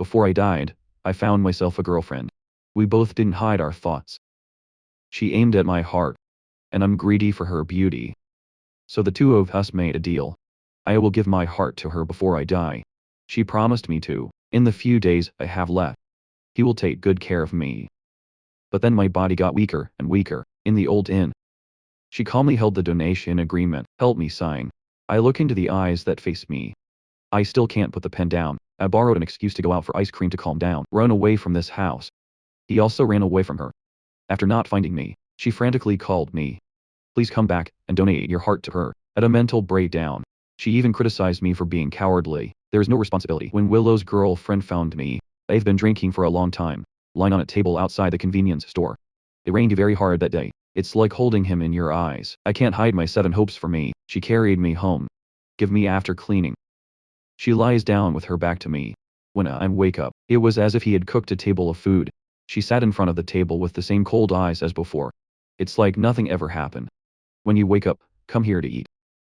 Before I died, I found myself a girlfriend. We both didn't hide our thoughts. She aimed at my heart, and I'm greedy for her beauty. So the two of us made a deal. I will give my heart to her before I die. She promised me to. In the few days I have left, he will take good care of me. But then my body got weaker and weaker. In the old inn, she calmly held the donation agreement, helped me sign. I look into the eyes that face me. I still can't put the pen down. I borrowed an excuse to go out for ice cream to calm down, run away from this house. He also ran away from her. After not finding me, she frantically called me. Please come back and donate your heart to her. At a mental breakdown. She even criticized me for being cowardly. There is no responsibility. When Willow's girlfriend found me, I've been drinking for a long time, lying on a table outside the convenience store. It rained very hard that day. It's like holding him in your eyes. I can't hide my 7 hopes for me. She carried me home. Give me after cleaning. She lies down with her back to me. When I wake up, it was as if he had cooked a table of food. She sat in front of the table with the same cold eyes as before. It's like nothing ever happened. When you wake up, come here to eat.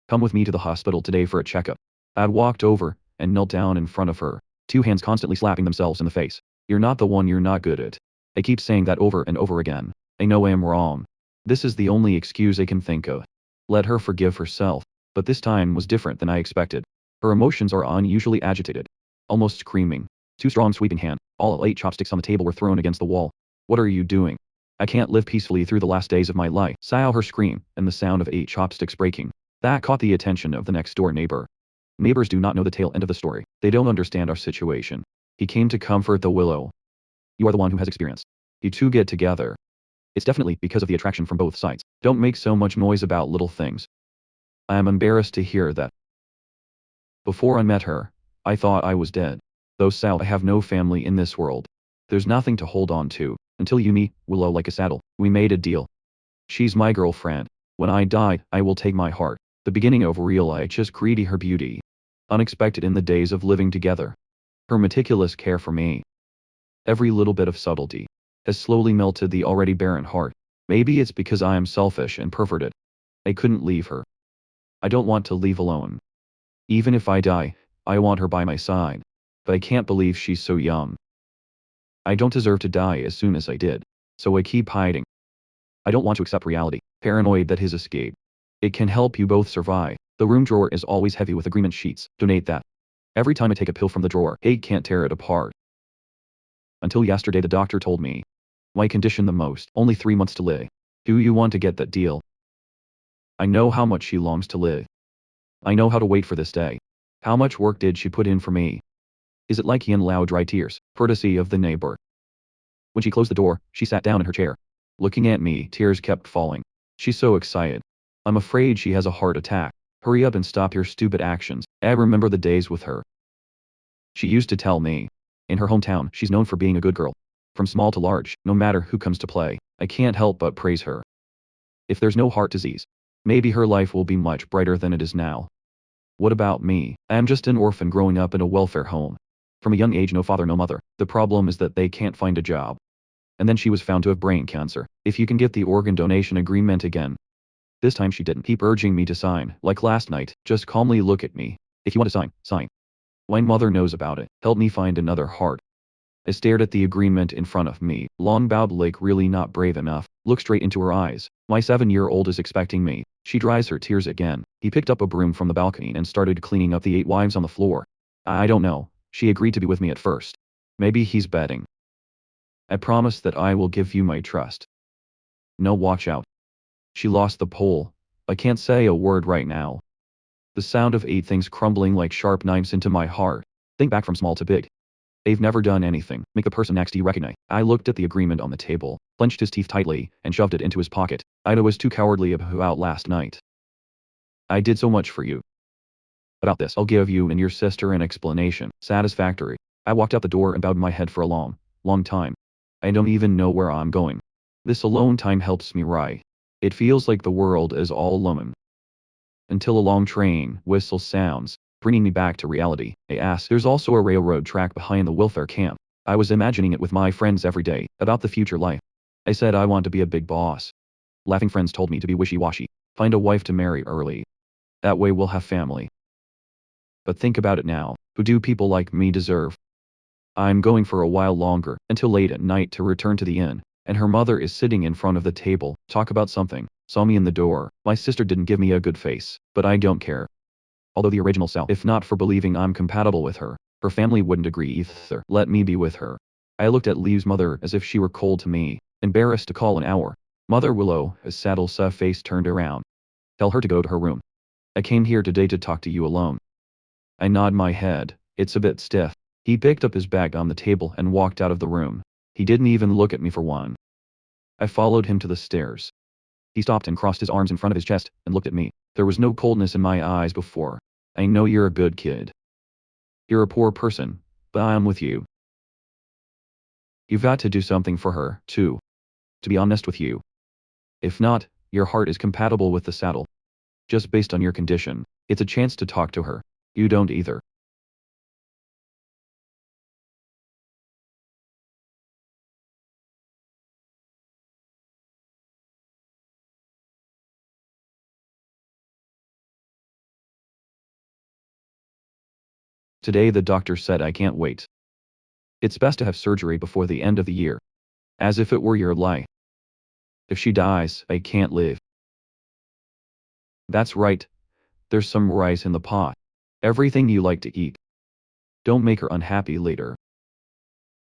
Come with me to the hospital today for a checkup. I walked over and knelt down in front of her, 2 hands constantly slapping themselves in the face. You're not the one, you're not good at. I keep saying that over and over again. I know I am wrong. This is the only excuse I can think of. Let her forgive herself. But this time was different than I expected. Her emotions are unusually agitated. Almost screaming. 2 strong sweeping hands, all 8 chopsticks on the table were thrown against the wall. What are you doing? I can't live peacefully through the last days of my life. Saw her scream, and the sound of 8 chopsticks breaking. That caught the attention of the next door neighbor. Neighbors do not know the tail end of the story. They don't understand our situation. He came to comfort the Willow. You are the one who has experience. You two get together. It's definitely because of the attraction from both sides. Don't make so much noise about little things. I am embarrassed to hear that. Before I met her, I thought I was dead. Though Sal, I have no family in this world. There's nothing to hold on to. Until you meet Willow like a saddle. We made a deal. She's my girlfriend. When I die, I will take my heart. The beginning of real I just greedy her beauty. Unexpected in the days of living together. Her meticulous care for me. Every little bit of subtlety has slowly melted the already barren heart. Maybe it's because I am selfish and perverted. I couldn't leave her. I don't want to leave alone. Even if I die, I want her by my side. But I can't believe she's so young. I don't deserve to die as soon as I did. So I keep hiding. I don't want to accept reality, paranoid that his escape. It can help you both survive. The room drawer is always heavy with agreement sheets. Donate that. Every time I take a pill from the drawer, hate can't tear it apart. Until yesterday the doctor told me. My condition the most, only 3 months to live. Do you want to get that deal? I know how much she longs to live. I know how to wait for this day. How much work did she put in for me? Is it like he and loud dry tears, courtesy of the neighbor? When she closed the door, she sat down in her chair. Looking at me, tears kept falling. She's so excited. I'm afraid she has a heart attack. Hurry up and stop your stupid actions. I remember the days with her. She used to tell me. In her hometown, she's known for being a good girl. From small to large, no matter who comes to play, I can't help but praise her. If there's no heart disease, maybe her life will be much brighter than it is now. What about me? I am just an orphan growing up in a welfare home. From a young age, no father, no mother. The problem is that they can't find a job. And then she was found to have brain cancer. If you can get the organ donation agreement again. This time she didn't. Keep urging me to sign, like last night. Just calmly look at me. If you want to sign, sign. My mother knows about it. Help me find another heart. I stared at the agreement in front of me, long bowed like really not brave enough. Look straight into her eyes. My 7-year-old is expecting me. She dries her tears again. He picked up a broom from the balcony and started cleaning up the 8 wives on the floor. I don't know. She agreed to be with me at first. Maybe he's betting. I promise that I will give you my trust. No, watch out. She lost the pole. I can't say a word right now. The sound of 8 things crumbling like sharp knives into my heart. Think back from small to big. They've never done anything. Make the person next to you recognize. I looked at the agreement on the table, clenched his teeth tightly, and shoved it into his pocket. I was too cowardly to go out last night. I did so much for you. About this, I'll give you and your sister an explanation. Satisfactory. I walked out the door and bowed my head for a long, long time. I don't even know where I'm going. This alone time helps me right. It feels like the world is all alone. Until a long train whistle sounds, bringing me back to reality. I asked, there's also a railroad track behind the welfare camp. I was imagining it with my friends every day, about the future life. I said I want to be a big boss. Laughing friends told me to be wishy-washy. Find a wife to marry early. That way we'll have family. But think about it now. Who do people like me deserve? I'm going for a while longer, until late at night to return to the inn, and her mother is sitting in front of the table, talk about something, saw me in the door. My sister didn't give me a good face, but I don't care. Although the original self, if not for believing I'm compatible with her, her family wouldn't agree either. Let me be with her. I looked at Lee's mother as if she were cold to me, embarrassed to call an hour. Mother Willow, a saddle face turned around. Tell her to go to her room. I came here today to talk to you alone. I nod my head. It's a bit stiff. He picked up his bag on the table and walked out of the room. He didn't even look at me for one. I followed him to the stairs. He stopped and crossed his arms in front of his chest and looked at me. There was no coldness in my eyes before. I know you're a good kid. You're a poor person, but I'm with you. You've got to do something for her, too. To be honest with you. If not, your heart is compatible with the saddle. Just based on your condition, it's a chance to talk to her. You don't either. Today the doctor said I can't wait. It's best to have surgery before the end of the year. As if it were your life. If she dies, I can't live. That's right. There's some rice in the pot. Everything you like to eat. Don't make her unhappy later.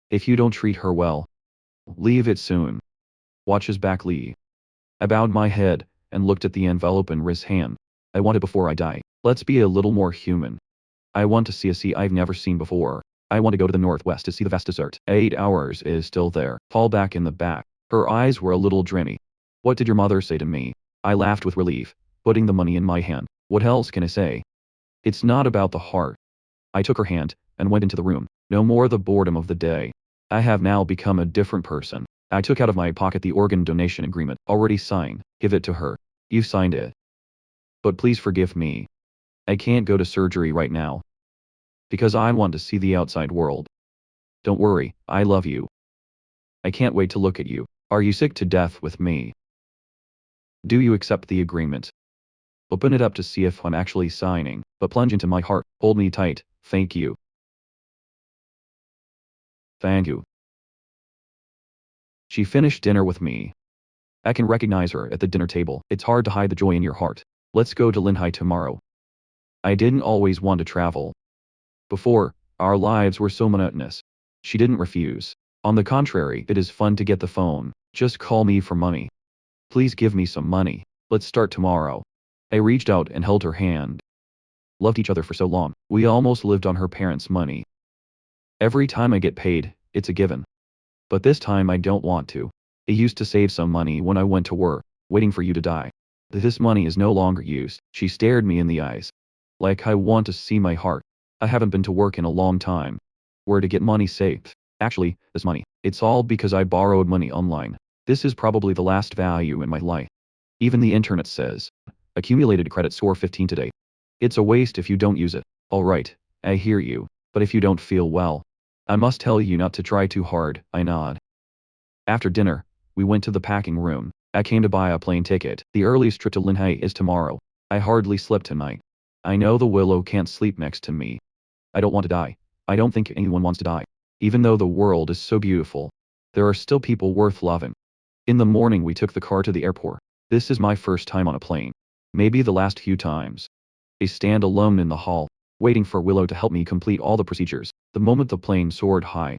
If you don't treat her well, leave it soon. Watch his back, Lee. I bowed my head and looked at the envelope in Riz's hand. I want it before I die. Let's be a little more human. I want to see a sea I've never seen before. I want to go to the northwest to see the vast desert. 8 hours is still there. Fall back in the back. Her eyes were a little dreamy. What did your mother say to me? I laughed with relief, putting the money in my hand. What else can I say? It's not about the heart. I took her hand and went into the room. No more the boredom of the day. I have now become a different person. I took out of my pocket the organ donation agreement, already signed. Give it to her. You've signed it. But please forgive me. I can't go to surgery right now. Because I want to see the outside world. Don't worry, I love you. I can't wait to look at you. Are you sick to death with me? Do you accept the agreement? Open it up to see if I'm actually signing, but plunge into my heart. Hold me tight. Thank you. Thank you. She finished dinner with me. I can recognize her at the dinner table. It's hard to hide the joy in your heart. Let's go to Linhai tomorrow. I didn't always want to travel. Before, our lives were so monotonous. She didn't refuse. On the contrary, it is fun to get the phone. Just call me for money. Please give me some money. Let's start tomorrow. I reached out and held her hand. Loved each other for so long. We almost lived on her parents' money. Every time I get paid, it's a given. But this time I don't want to. I used to save some money when I went to work, waiting for you to die. This money is no longer used. She stared me in the eyes. Like I want to see my heart. I haven't been to work in a long time. Where to get money saved? Actually, this money. It's all because I borrowed money online. This is probably the last value in my life. Even the internet says. Accumulated credit score 15 today. It's a waste if you don't use it. Alright, I hear you. But if you don't feel well, I must tell you not to try too hard. I nod. After dinner, we went to the packing room. I came to buy a plane ticket. The earliest trip to Linhai is tomorrow. I hardly slept tonight. I know the Willow can't sleep next to me. I don't want to die. I don't think anyone wants to die. Even though the world is so beautiful, there are still people worth loving. In the morning we took the car to the airport. This is my first time on a plane. Maybe the last few times. I stand alone in the hall, waiting for Willow to help me complete all the procedures. The moment the plane soared high,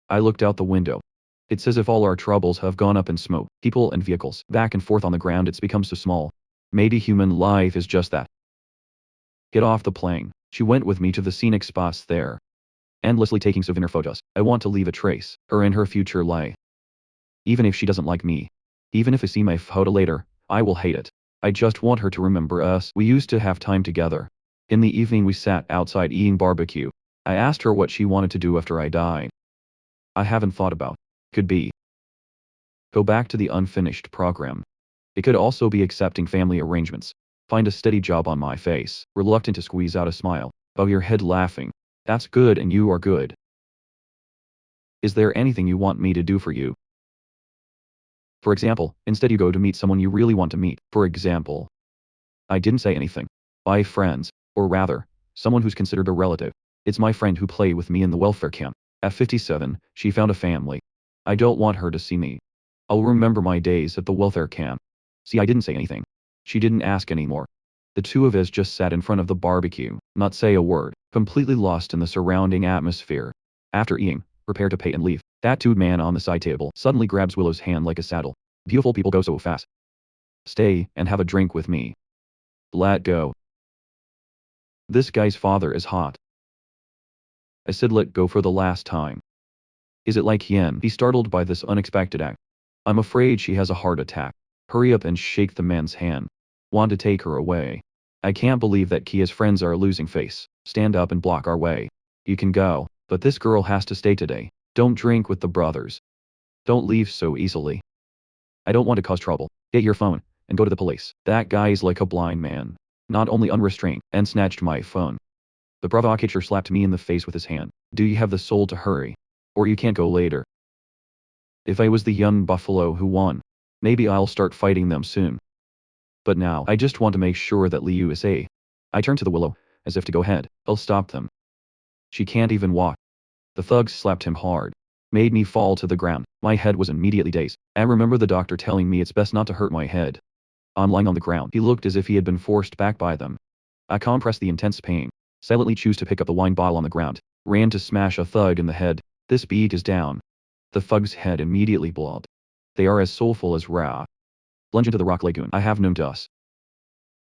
I looked out the window. It's as if all our troubles have gone up in smoke. People and vehicles, back and forth on the ground, it's become so small. Maybe human life is just that. Get off the plane. She went with me to the scenic spots there. Endlessly taking souvenir photos. I want to leave a trace, her in her future life. Even if she doesn't like me. Even if I see my photo later, I will hate it. I just want her to remember us. We used to have time together. In the evening we sat outside eating barbecue. I asked her what she wanted to do after I died. I haven't thought about. Could be. Go back to the unfinished program. It could also be accepting family arrangements. Find a steady job on my face, reluctant to squeeze out a smile. Bow your head laughing. That's good and you are good. Is there anything you want me to do for you? For example, instead you go to meet someone you really want to meet. For example. I didn't say anything. Buy friends, or rather, someone who's considered a relative. It's my friend who played with me in the welfare camp. At 57, she found a family. I don't want her to see me. I'll remember my days at the welfare camp. See, I didn't say anything. She didn't ask anymore. The two of us just sat in front of the barbecue, not say a word, completely lost in the surrounding atmosphere. After eating, prepare to pay and leave. That tattooed man on the side table suddenly grabs Willow's hand like a saddle. Beautiful people go so fast. Stay and have a drink with me. Let go. This guy's father is hot. I said let go for the last time. Is it like Yen? He's startled by this unexpected act. I'm afraid she has a heart attack. Hurry up and shake the man's hand. Want to take her away. I can't believe that Kia's friends are losing face. Stand up and block our way. You can go, but this girl has to stay today. Don't drink with the brothers. Don't leave so easily. I don't want to cause trouble. Get your phone and go to the police. That guy's like a blind man. Not only unrestrained, and snatched my phone. The provocateur slapped me in the face with his hand. Do you have the soul to hurry? Or you can't go later. If I was the young buffalo who won, maybe I'll start fighting them soon. But now, I just want to make sure that Liu is safe. I turned to the Willow, as if to go ahead. I'll stop them. She can't even walk. The thugs slapped him hard. Made me fall to the ground. My head was immediately dazed. I remember the doctor telling me it's best not to hurt my head. I'm lying on the ground. He looked as if he had been forced back by them. I compressed the intense pain. Silently choose to pick up the wine bottle on the ground. Ran to smash a thug in the head. This beat is down. The thug's head immediately bled. They are as soulful as Ra. Plunge into the rock lagoon. I have no dust.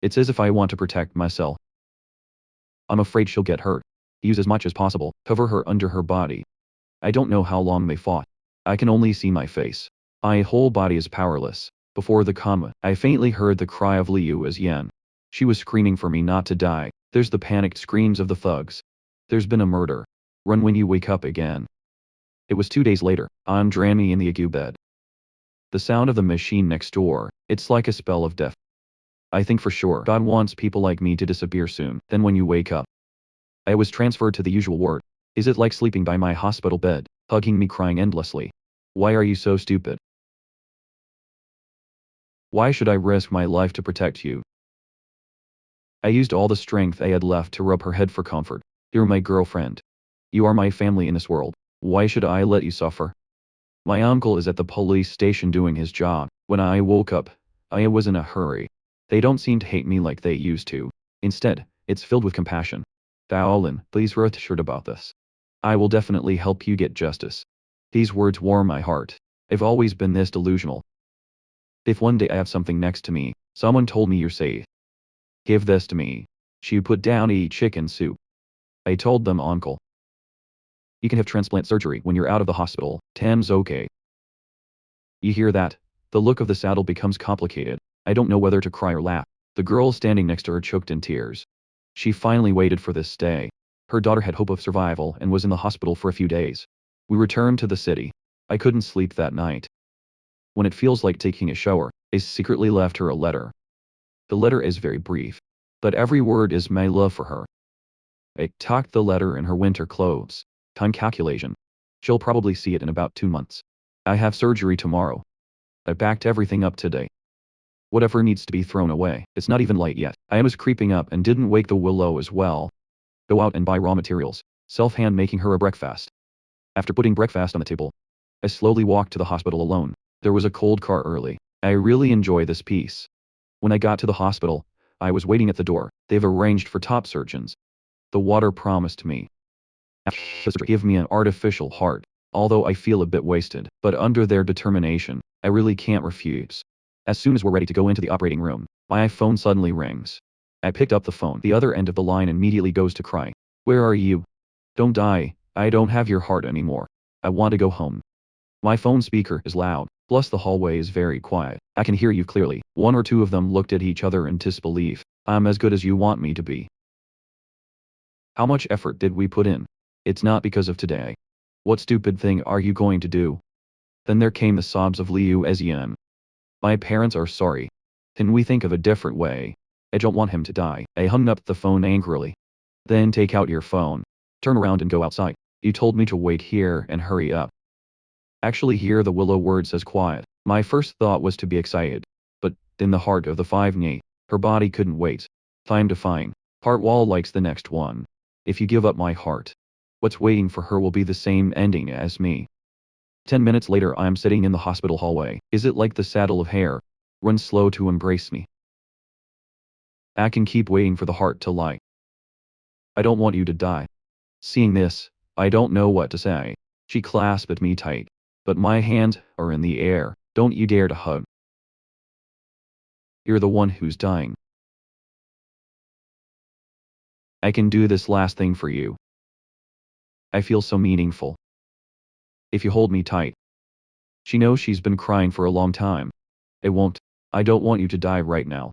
It's as if I want to protect myself. I'm afraid she'll get hurt. Use as much as possible. Cover her under her body. I don't know how long they fought. I can only see my face. My whole body is powerless. Before the comma, I faintly heard the cry of Liu as Yen. She was screaming for me not to die. There's the panicked screams of the thugs. There's been a murder. Run when you wake up again. It was 2 days later. I'm dreaming in the ague bed. The sound of the machine next door, it's like a spell of death. I think for sure God wants people like me to disappear soon. Then when you wake up, I was transferred to the usual ward. Is it like sleeping by my hospital bed, hugging me crying endlessly? Why are you so stupid? Why should I risk my life to protect you? I used all the strength I had left to rub her head for comfort. You're my girlfriend. You are my family in this world. Why should I let you suffer? My uncle is at the police station doing his job. When I woke up, I was in a hurry. They don't seem to hate me like they used to. Instead, it's filled with compassion. Daolin, please rest assured about this. I will definitely help you get justice. These words warm my heart. I've always been this delusional. If one day I have something next to me, someone told me you're safe. Give this to me. She put down a chicken soup. I told them uncle. You can have transplant surgery when you're out of the hospital. Tam's okay. You hear that? The look of the saddle becomes complicated. I don't know whether to cry or laugh. The girl standing next to her choked in tears. She finally waited for this day. Her daughter had hope of survival and was in the hospital for a few days. We returned to the city. I couldn't sleep that night. When it feels like taking a shower, I secretly left her a letter. The letter is very brief, but every word is my love for her. I tucked the letter in her winter clothes. Time calculation. She'll probably see it in about 2 months. I have surgery tomorrow. I backed everything up today. Whatever needs to be thrown away. It's not even light yet. I was creeping up and didn't wake the Willow as well. Go out and buy raw materials. Self-hand making her a breakfast. After putting breakfast on the table, I slowly walked to the hospital alone. There was a cold car early. I really enjoy this piece. When I got to the hospital, I was waiting at the door. They've arranged for top surgeons. The water promised me. Give me an artificial heart. Although I feel a bit wasted, but under their determination, I really can't refuse. As soon as we're ready to go into the operating room, my phone suddenly rings. I picked up the phone. The other end of the line immediately goes to cry. Where are you? Don't die. I don't have your heart anymore. I want to go home. My phone speaker is loud, plus the hallway is very quiet. I can hear you clearly. One or two of them looked at each other in disbelief. I'm as good as you want me to be. How much effort did we put in? It's not because of today. What stupid thing are you going to do? Then there came the sobs of Liu as Yen. My parents are sorry. Can we think of a different way? I don't want him to die. I hung up the phone angrily. Then take out your phone. Turn around and go outside. You told me to wait here and hurry up. Actually hear the Willow words as quiet. My first thought was to be excited. But, in the heart of the 5 her body couldn't wait. Time to find. Part wall likes the next one. If you give up my heart, What's waiting for her will be the same ending as me. 10 minutes later I am sitting in the hospital hallway. Is it like the saddle of hair? Run slow to embrace me. I can keep waiting for the heart to lie. I don't want you to die. Seeing this, I don't know what to say. She clasped me tight. But my hands are in the air. Don't you dare to hug. You're the one who's dying. I can do this last thing for you. I feel so meaningful. If you hold me tight. She knows she's been crying for a long time. It won't. I don't want you to die right now.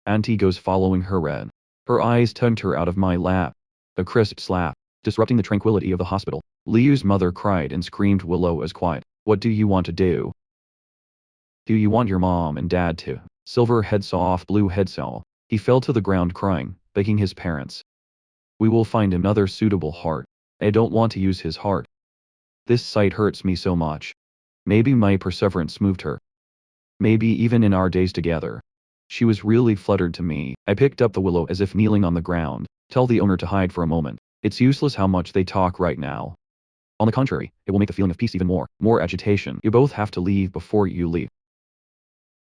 Auntie goes following her red. Her eyes tugged her out of my lap. A crisp slap, disrupting the tranquility of the hospital. Liu's mother cried and screamed. Willow is quiet. What do you want to do? Do you want your mom and dad to? Silver head saw off blue head saw. He fell to the ground crying, begging his parents. We will find another suitable heart. I don't want to use his heart. This sight hurts me so much. Maybe my perseverance moved her. Maybe even in our days together. She was really fluttered to me. I picked up the willow as if kneeling on the ground. Tell the owner to hide for a moment. It's useless how much they talk right now. On the contrary, it will make the feeling of peace even more. More agitation. You both have to leave before you leave.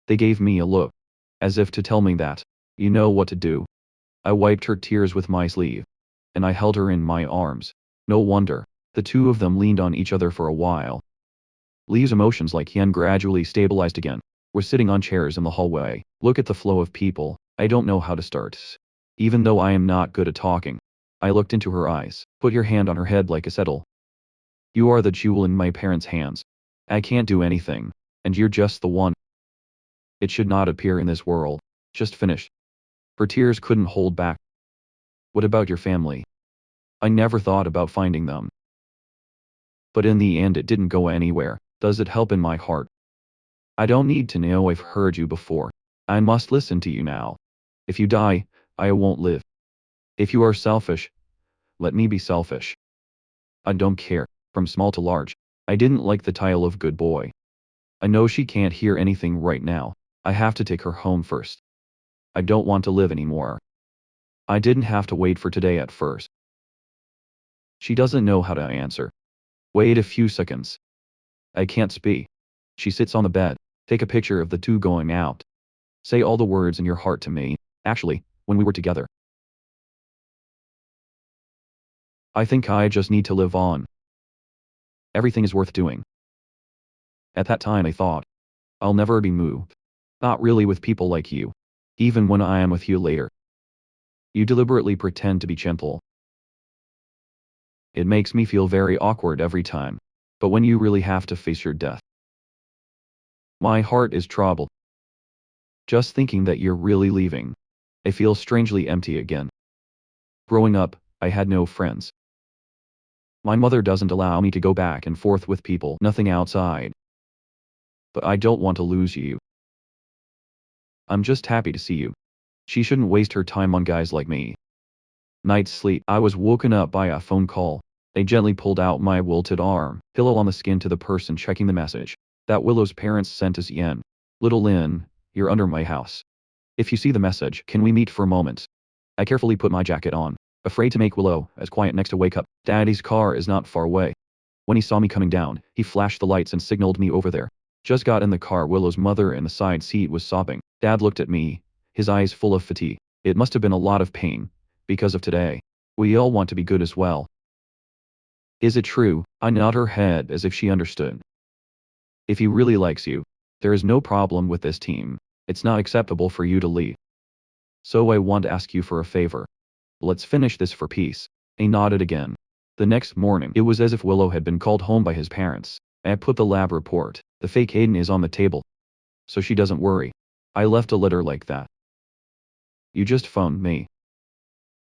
They gave me a look. As if to tell me that. You know what to do. I wiped her tears with my sleeve. And I held her in my arms. No wonder. The two of them leaned on each other for a while. Liu's emotions like Yen gradually stabilized again. We're sitting on chairs in the hallway. Look at the flow of people. I don't know how to start. Even though I am not good at talking. I looked into her eyes. Put your hand on her head like a settle. You are the jewel in my parents' hands. I can't do anything. And you're just the one. It should not appear in this world. Just finish. Her tears couldn't hold back. What about your family? I never thought about finding them. But in the end it didn't go anywhere. Does it help in my heart? I don't need to know. I've heard you before. I must listen to you now. If you die, I won't live. If you are selfish, let me be selfish. I don't care, from small to large. I didn't like the title of good boy. I know she can't hear anything right now. I have to take her home first. I don't want to live anymore. I didn't have to wait for today at first. She doesn't know how to answer. Wait a few seconds. I can't speak. She sits on the bed. Take a picture of the two going out. Say all the words in your heart to me. Actually, when we were together. I think I just need to live on. Everything is worth doing. At that time I thought, I'll never be moved. Not really with people like you. Even when I am with you later. You deliberately pretend to be gentle. It makes me feel very awkward every time. But when you really have to face your death. My heart is troubled. Just thinking that you're really leaving. I feel strangely empty again. Growing up, I had no friends. My mother doesn't allow me to go back and forth with people, nothing outside. But I don't want to lose you. I'm just happy to see you. She shouldn't waste her time on guys like me. Night's sleep. I was woken up by a phone call. They gently pulled out my wilted arm, pillow on the skin to the person checking the message. That Willow's parents sent us Yen. Little Lin, you're under my house. If you see the message, can we meet for a moment? I carefully put my jacket on, afraid to make Willow as quiet next to wake up. Daddy's car is not far away. When he saw me coming down, he flashed the lights and signaled me over there. Just got in the car. Willow's mother in the side seat was sobbing. Dad looked at me, his eyes full of fatigue. It must have been a lot of pain, because of today. We all want to be good as well. Is it true? I nod her head as if she understood. If he really likes you, there is no problem with this team. It's not acceptable for you to leave. So I want to ask you for a favor. Let's finish this for peace. I nodded again. The next morning, it was as if Willow had been called home by his parents. I put the lab report. The fake Aiden is on the table. So she doesn't worry. I left a letter like that. You just phoned me.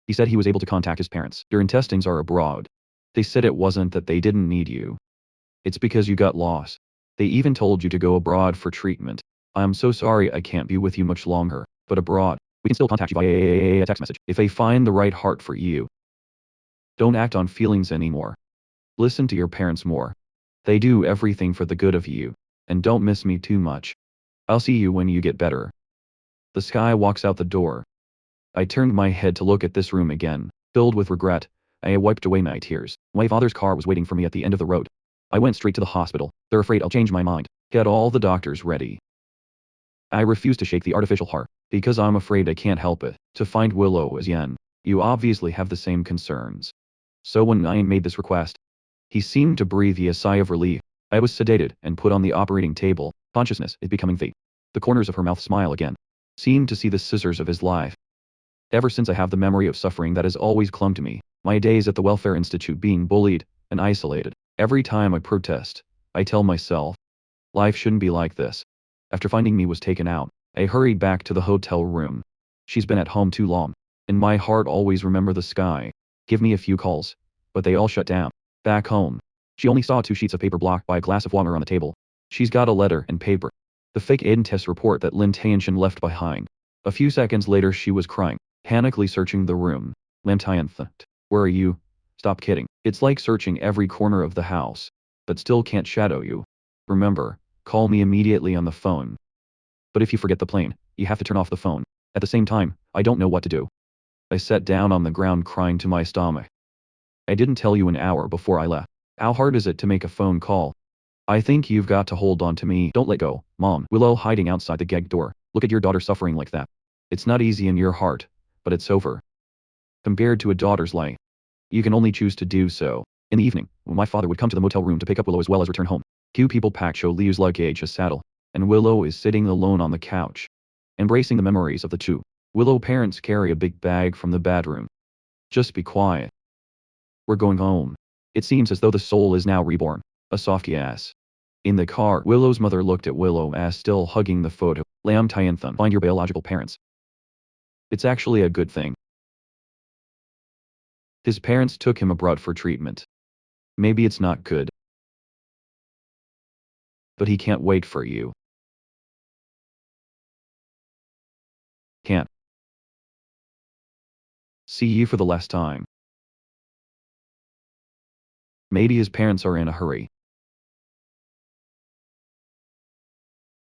He said he was able to contact his parents. Your intestines are abroad. They said it wasn't that they didn't need you. It's because you got lost. They even told you to go abroad for treatment. I'm so sorry I can't be with you much longer, but abroad, we can still contact you via a text message if they find the right heart for you. Don't act on feelings anymore. Listen to your parents more. They do everything for the good of you. And don't miss me too much. I'll see you when you get better. The sky walks out the door. I turned my head to look at this room again, filled with regret, I wiped away my tears. My father's car was waiting for me at the end of the road. I went straight to the hospital. They're afraid I'll change my mind. Get all the doctors ready. I refuse to shake the artificial heart, because I'm afraid I can't help it, to find Willow as Yen. You obviously have the same concerns. So when I made this request, he seemed to breathe a sigh of relief. I was sedated and put on the operating table. Consciousness is becoming vague. The corners of her mouth smile again. Seemed to see the scissors of his life. Ever since I have the memory of suffering that has always clung to me, my days at the welfare institute being bullied and isolated. Every time I protest, I tell myself, life shouldn't be like this. After finding me was taken out, I hurried back to the hotel room. She's been at home too long. In my heart always remember the sky. Give me a few calls, but they all shut down. Back home, she only saw 2 sheets of paper blocked by a glass of water on the table. She's got a letter and paper. The fake ADN test report that Lin Tianxian left behind. A few seconds later she was crying, panically searching the room. Lin Tianxian, where are you? Stop kidding. It's like searching every corner of the house, but still can't shadow you. Remember, call me immediately on the phone. But if you forget the plane, you have to turn off the phone. At the same time, I don't know what to do. I sat down on the ground crying to my stomach. I didn't tell you an hour before I left. How hard is it to make a phone call? I think you've got to hold on to me. Don't let go, Mom. Willow hiding outside the gag door. Look at your daughter suffering like that. It's not easy in your heart, but it's over. Compared to a daughter's life, you can only choose to do so. In the evening, my father would come to the motel room to pick up Willow as well as return home. Few people pack Cho Liu's luggage a saddle, and Willow is sitting alone on the couch, embracing the memories of the two. Willow parents carry a big bag from the bedroom. Just be quiet. We're going home. It seems as though the soul is now reborn. A soft yes. In the car, Willow's mother looked at Willow as still hugging the photo. Lam Tianthun, find your biological parents. It's actually a good thing. His parents took him abroad for treatment. Maybe it's not good, but he can't wait for you. Can't. See you for the last time. Maybe his parents are in a hurry.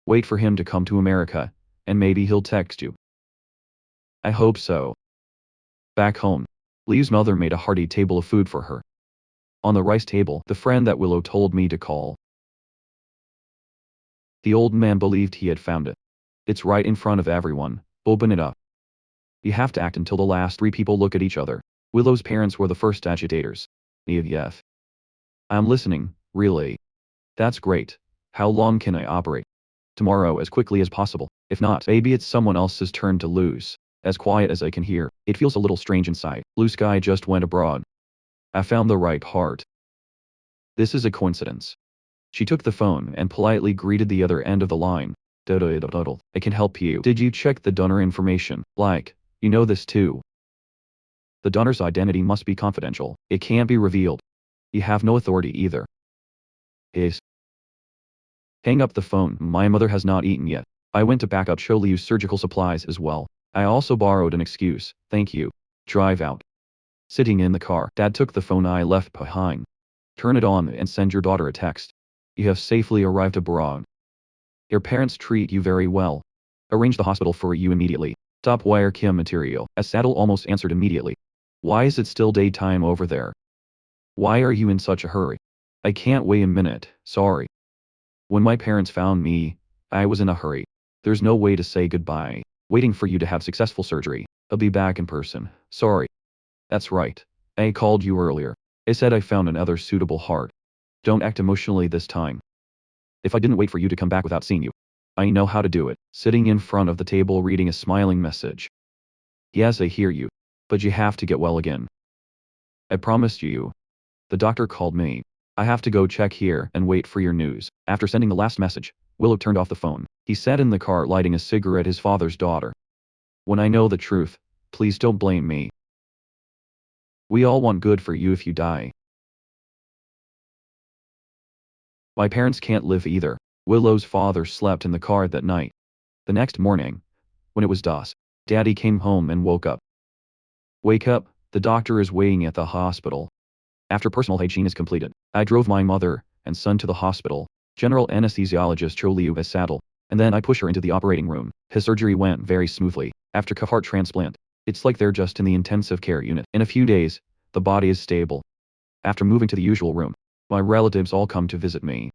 Wait for him to come to America, and maybe he'll text you. I hope so. Back home, Liu's mother made a hearty table of food for her. On the rice table, the friend that Willow told me to call. The old man believed he had found it. It's right in front of everyone. Open it up. You have to act until the last 3 people look at each other. Willow's parents were the first agitators. Yes. I'm listening, really. That's great. How long can I operate? Tomorrow as quickly as possible. If not, maybe it's someone else's turn to lose. As quiet as I can hear, it feels a little strange inside. Blue Sky just went abroad. I found the right heart. This is a coincidence. She took the phone and politely greeted the other end of the line. I can help you. Did you check the donor information? Like, you know this too. The donor's identity must be confidential. It can't be revealed. You have no authority either. Is. Hang up the phone. My mother has not eaten yet. I went to back up Cho Liu's surgical supplies as well. I also borrowed an excuse. Thank you. Drive out. Sitting in the car, Dad took the phone I left behind. Turn it on and send your daughter a text. You have safely arrived abroad. Your parents treat you very well. Arrange the hospital for you immediately. Top wire Kim material. As Saddle almost answered immediately. Why is it still daytime over there? Why are you in such a hurry? I can't wait a minute, sorry. When my parents found me, I was in a hurry. There's no way to say goodbye. Waiting for you to have successful surgery. I'll be back in person, sorry. That's right. I called you earlier. I said I found another suitable heart. Don't act emotionally this time. If I didn't wait for you to come back without seeing you, I know how to do it. Sitting in front of the table reading a smiling message. Yes, I hear you. But you have to get well again. I promised you. The doctor called me. I have to go check here and wait for your news. After sending the last message, Willow turned off the phone. He sat in the car lighting a cigarette his father's daughter. When I know the truth, please don't blame me. We all want good for you if you die. My parents can't live either. Willow's father slept in the car that night. The next morning, when it was dusk, Daddy came home and woke up. Wake up, the doctor is waiting at the hospital. After personal hygiene is completed, I drove my mother and son to the hospital. General anesthesiologist Cho Liu has saddle, and then I push her into the operating room. His surgery went very smoothly. After cuff heart transplant, it's like they're just in the intensive care unit. In a few days, The body is stable. After moving to the usual room, my relatives all come to visit me.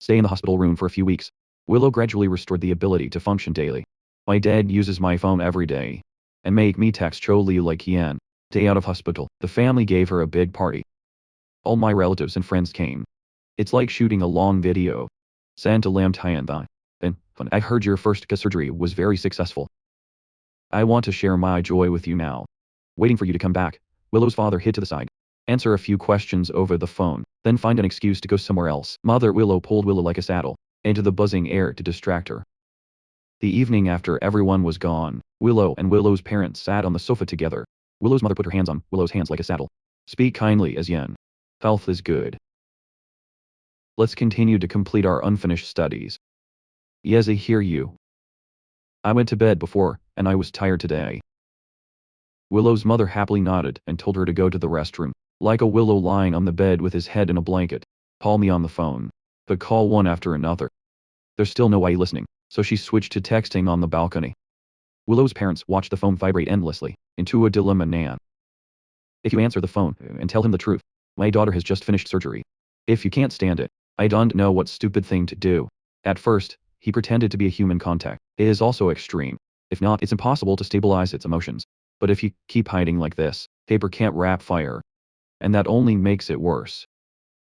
Stay in the hospital room for a few weeks. Willow gradually restored the ability to function daily. My dad uses my phone every day and make me text Cho like Yan. Day out of hospital, the family gave her a big party. All my relatives and friends came. It's like shooting a long video. Santa Lam Tian Thai. Then, I heard your first surgery was very successful. I want to share my joy with you now. Waiting for you to come back. Willow's father hid to the side. Answer a few questions over the phone, then find an excuse to go somewhere else. Mother Willow pulled Willow like a saddle into the buzzing air to distract her. The evening after everyone was gone, Willow and Willow's parents sat on the sofa together. Willow's mother put her hands on Willow's hands like a saddle. Speak kindly as Yen. Health is good. Let's continue to complete our unfinished studies. Yes, I hear you. I went to bed before, and I was tired today. Willow's mother happily nodded and told her to go to the restroom. Like a Willow lying on the bed with his head in a blanket. Call me on the phone. But call one after another. There's still no way listening, so she switched to texting on the balcony. Willow's parents watched the phone vibrate endlessly, into a dilemma now. If you answer the phone and tell him the truth, my daughter has just finished surgery. If you can't stand it, I don't know what stupid thing to do. At first, he pretended to be a human contact. It is also extreme. If not, it's impossible to stabilize its emotions. But if you keep hiding like this, paper can't wrap fire. And that only makes it worse.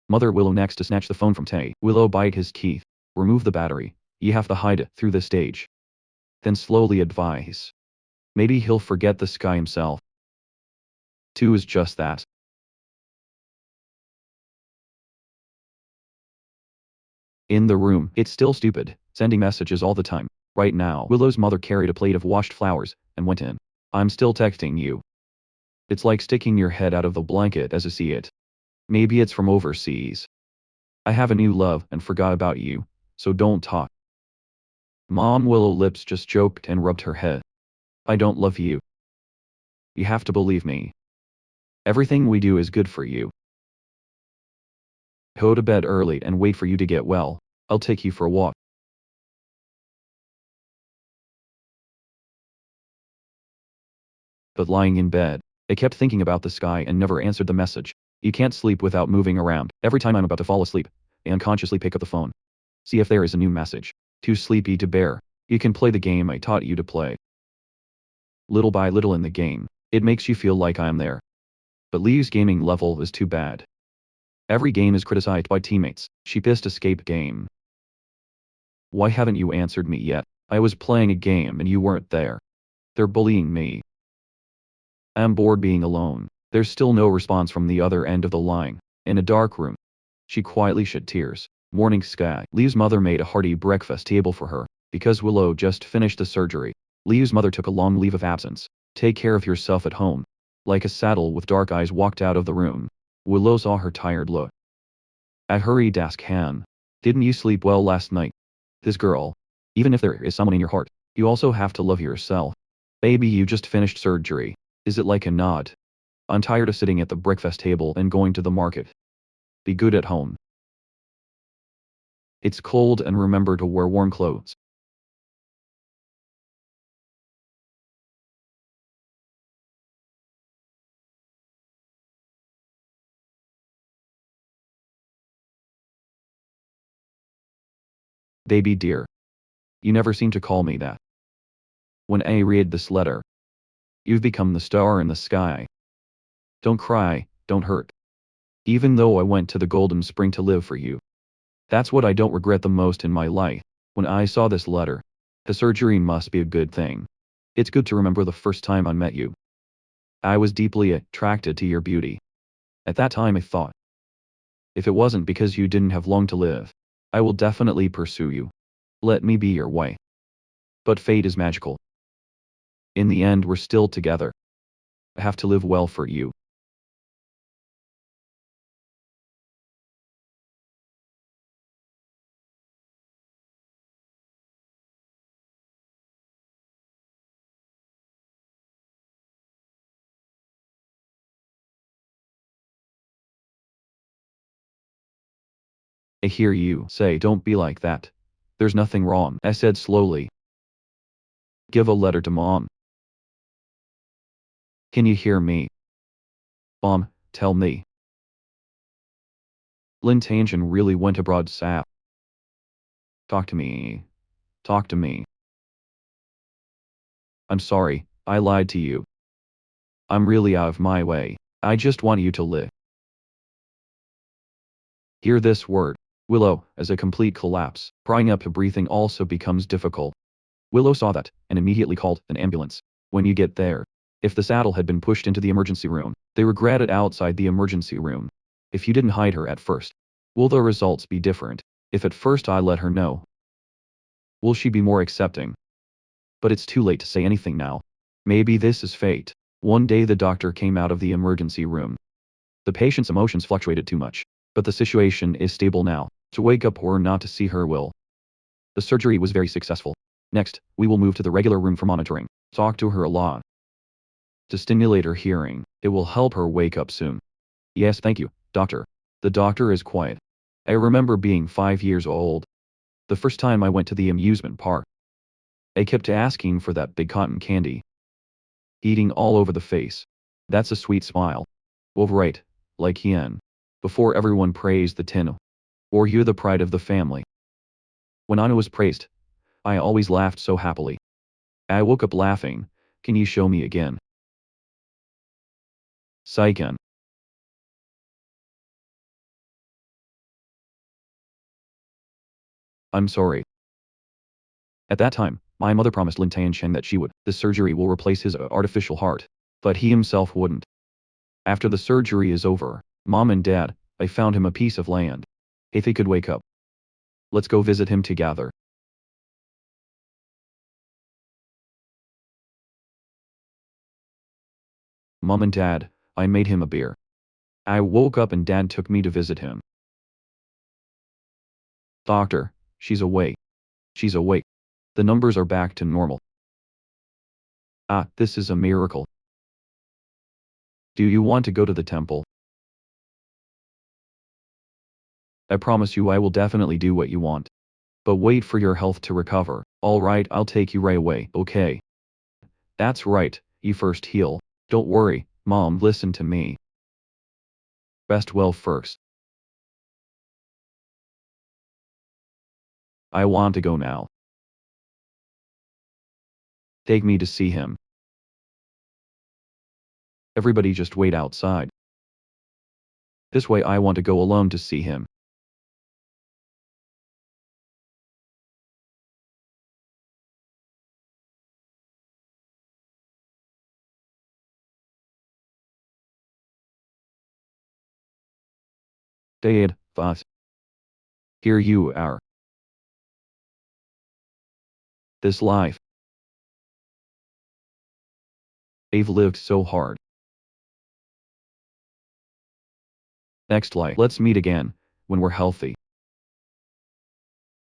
Mother Willow next to snatch the phone from Tay. Willow bite his teeth. Remove the battery. You have to hide it through the stage. Then slowly advise. Maybe he'll forget the sky himself. 2 is just that. In the room, it's still stupid, sending messages all the time. Right now, Willow's mother carried a plate of washed flowers and went in. I'm still texting you. It's like sticking your head out of the blanket as I see it. Maybe it's from overseas. I have a new love and forgot about you, so don't talk. Mom Willow lips just joked and rubbed her head. I don't love you. You have to believe me. Everything we do is good for you. Go to bed early and wait for you to get well. I'll take you for a walk. But lying in bed, I kept thinking about the sky and never answered the message. You can't sleep without moving around. Every time I'm about to fall asleep, I unconsciously pick up the phone. See if there is a new message. Too sleepy to bear. You can play the game I taught you to play. Little by little in the game, it makes you feel like I'm there. But Lee's gaming level is too bad. Every game is criticized by teammates. Cheapest escape game. Why haven't you answered me yet? I was playing a game and you weren't there. They're bullying me. I'm bored being alone. There's still no response from the other end of the line. In a dark room, she quietly shed tears. Morning sky. Lee's mother made a hearty breakfast table for her, because Willow just finished the surgery. Lee's mother took a long leave of absence. Take care of yourself at home. Like a saddle with dark eyes walked out of the room. Willow saw her tired look. I hurried to ask Han. Didn't you sleep well last night? This girl. Even if there is someone in your heart, you also have to love yourself. Baby, you just finished surgery. Is it like a nod? I'm tired of sitting at the breakfast table and going to the market. Be good at home. It's cold and remember to wear warm clothes. Baby dear. You never seem to call me that. When I read this letter, you've become the star in the sky. Don't cry, don't hurt. Even though I went to the Golden Spring to live for you. That's what I don't regret the most in my life. When I saw this letter, the surgery must be a good thing. It's good to remember the first time I met you. I was deeply attracted to your beauty. At that time I thought, if it wasn't because you didn't have long to live, I will definitely pursue you. Let me be your wife. But fate is magical. In the end we're still together. I have to live well for you. I hear you say don't be like that. There's nothing wrong, I said slowly. Give a letter to Mom. Can you hear me? Tell me. Lin Tangen really went abroad sap. Talk to me. Talk to me. I'm sorry, I lied to you. I'm really out of my way. I just want you to live. Hear this word. Willow, as a complete collapse, prying up her breathing also becomes difficult. Willow saw that, and immediately called an ambulance. When you get there, if the saddle had been pushed into the emergency room, they regret it outside the emergency room. If you didn't hide her at first, will the results be different? If at first I let her know, will she be more accepting? But it's too late to say anything now. Maybe this is fate. One day the doctor came out of the emergency room. The patient's emotions fluctuated too much, but the situation is stable now. To wake up or not to see her will. The surgery was very successful. Next, we will move to the regular room for monitoring. Talk to her a lot. To stimulate her hearing, it will help her wake up soon. Yes, thank you, doctor. The doctor is quiet. I remember being 5 years old. The first time I went to the amusement park. I kept asking for that big cotton candy. Eating all over the face. That's a sweet smile. Well, right, like Hien. Before everyone praised the tin. Or you're the pride of the family. When Anna was praised, I always laughed so happily. I woke up laughing. Can you show me again? Saiken. I'm sorry. At that time, my mother promised Lin Tianchen that she would. The surgery will replace his artificial heart. But he himself wouldn't. After the surgery is over, Mom and Dad, I found him a piece of land. If he could wake up. Let's go visit him together. Mom and Dad, I made him a beer. I woke up and Dad took me to visit him. Doctor, she's awake. She's awake. The numbers are back to normal. Ah, this is a miracle. Do you want to go to the temple? I promise you I will definitely do what you want. But wait for your health to recover. Alright, I'll take you right away, okay? That's right, you first heal. Don't worry, Mom, listen to me. Rest well first. I want to go now. Take me to see him. Everybody just wait outside. This way I want to go alone to see him. Dad, Voss. Here you are. This life. I've lived so hard. Next life, let's meet again, when we're healthy.